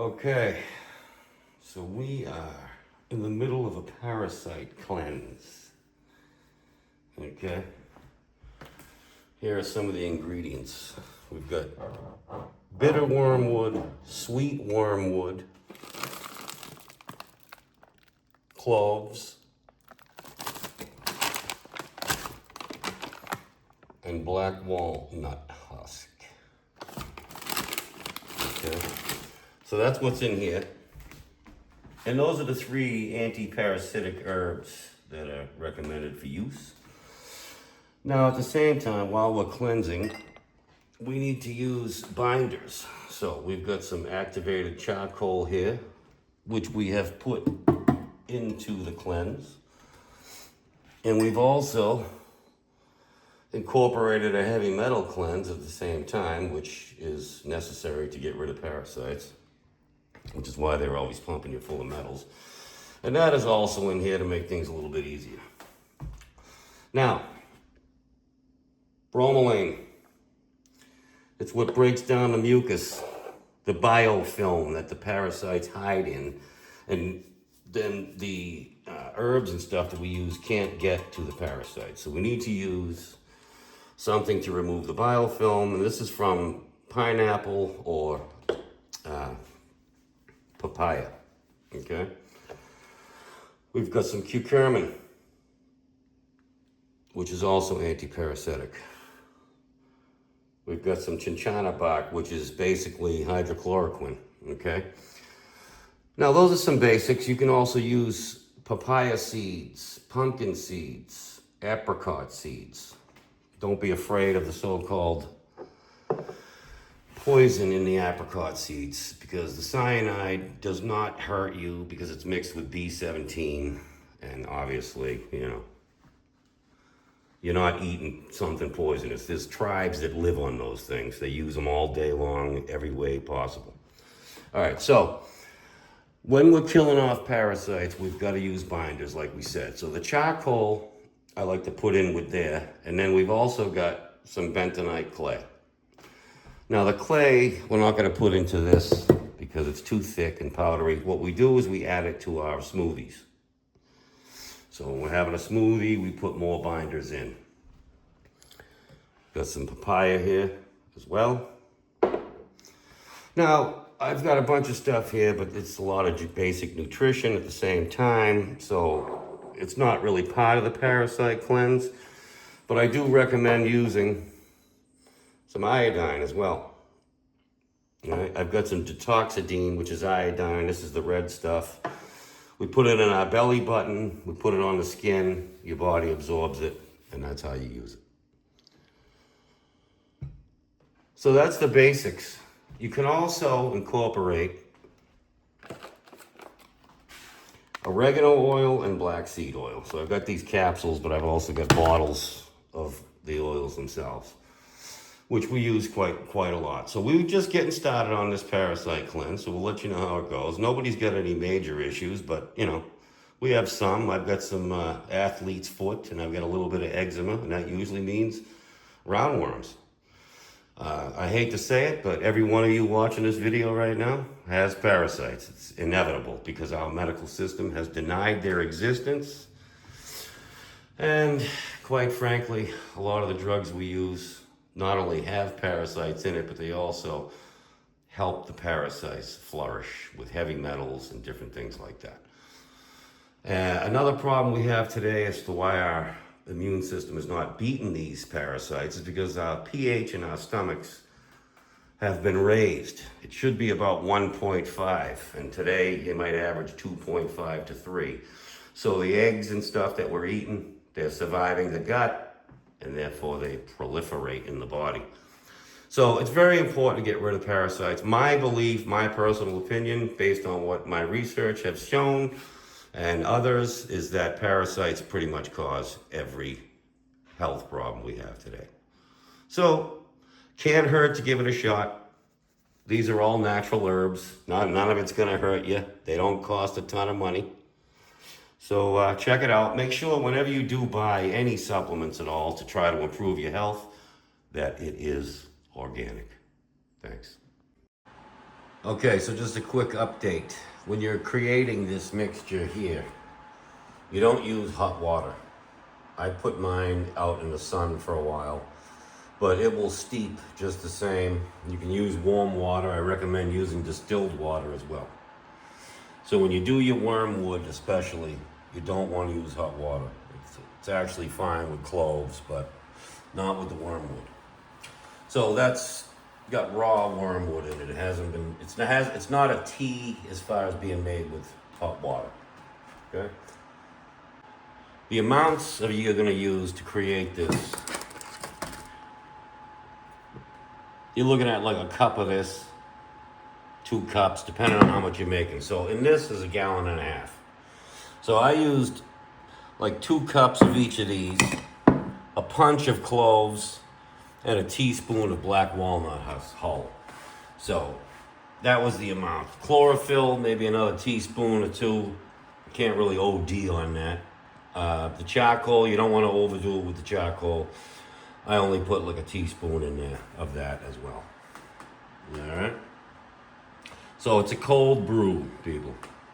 Okay, so we are in the middle of a parasite cleanse. Okay, here are some of the ingredients. We've got bitter wormwood, sweet wormwood, cloves, and black walnut husk. Okay, so that's what's in here. And those are the 3 anti-parasitic herbs that are recommended for use. Now, at the same time, while we're cleansing, we need to use binders. So we've got some activated charcoal here, which we have put into the cleanse. And we've also incorporated a heavy metal cleanse at the same time, which is necessary to get rid of parasites, which is why they're always pumping you full of metals. And that is also in here to make things a little bit easier. Now, bromelain. It's what breaks down the mucus, the biofilm that the parasites hide in. And then the herbs and stuff that we use can't get to the parasites. So we need to use something to remove the biofilm. And this is from pineapple or papaya, okay? We've got some curcumin, which is also anti-parasitic. We've got some chinchana bark, which is basically hydrochloroquine, okay? Now, those are some basics. You can also use papaya seeds, pumpkin seeds, apricot seeds. Don't be afraid of the so-called poison in the apricot seeds, because the cyanide does not hurt you because it's mixed with B17, and obviously, you're not eating something poisonous. There's tribes that live on those things. They use them all day long, every way possible. All right, so when we're killing off parasites, we've got to use binders, like we said. So the charcoal, I like to put in with there, and then we've also got some bentonite clay. Now the clay, we're not going to put into this because it's too thick and powdery. What we do is we add it to our smoothies. So when we're having a smoothie, we put more binders in. Got some papaya here as well. Now, I've got a bunch of stuff here, but it's a lot of basic nutrition at the same time. So it's not really part of the parasite cleanse, but I do recommend using some iodine as well. All right, I've got some detoxidine, which is iodine. This is the red stuff. We put it in our belly button. We put it on the skin. Your body absorbs it, and that's how you use it. So that's the basics. You can also incorporate oregano oil and black seed oil. So I've got these capsules, but I've also got bottles of the oils themselves, which we use quite a lot. So we're just getting started on this parasite cleanse, so we'll let you know how it goes. Nobody's got any major issues, but we have some. I've got some athlete's foot, and I've got a little bit of eczema, and that usually means roundworms. I hate to say it, but every one of you watching this video right now has parasites. It's inevitable because our medical system has denied their existence. And quite frankly, a lot of the drugs we use not only have parasites in it, but they also help the parasites flourish with heavy metals and different things like that. Another problem we have today as to why our immune system is not beating these parasites is because our pH in our stomachs have been raised. It should be about 1.5, and today it might average 2.5 to 3. So the eggs and stuff that we're eating, they're surviving the gut, and therefore they proliferate in the body. So it's very important to get rid of parasites. My belief, my personal opinion, based on what my research has shown and others, is that parasites pretty much cause every health problem we have today. So can't hurt to give it a shot. These are all natural herbs. None of it's gonna hurt you. They don't cost a ton of money. So check it out. Make sure whenever you do buy any supplements at all to try to improve your health, that it is organic. Thanks. Okay, so just a quick update. When you're creating this mixture here, you don't use hot water. I put mine out in the sun for a while, but it will steep just the same. You can use warm water. I recommend using distilled water as well. So when you do your wormwood especially, you don't want to use hot water. It's actually fine with cloves, but not with the wormwood. So that's got raw wormwood in it. It hasn't been, it's not a tea as far as being made with hot water, okay? The amounts of you're gonna use to create this, you're looking at like a cup of this, 2 cups, depending on how much you're making. So in this is 1.5 gallons. So I used like 2 cups of each of these, a punch of cloves, and a teaspoon of black walnut hull. So that was the amount. Chlorophyll, maybe another teaspoon or 2. Can't really OD on that. The charcoal, you don't want to overdo it with the charcoal. I only put like a teaspoon in there of that as well. All right. So it's a cold brew, people.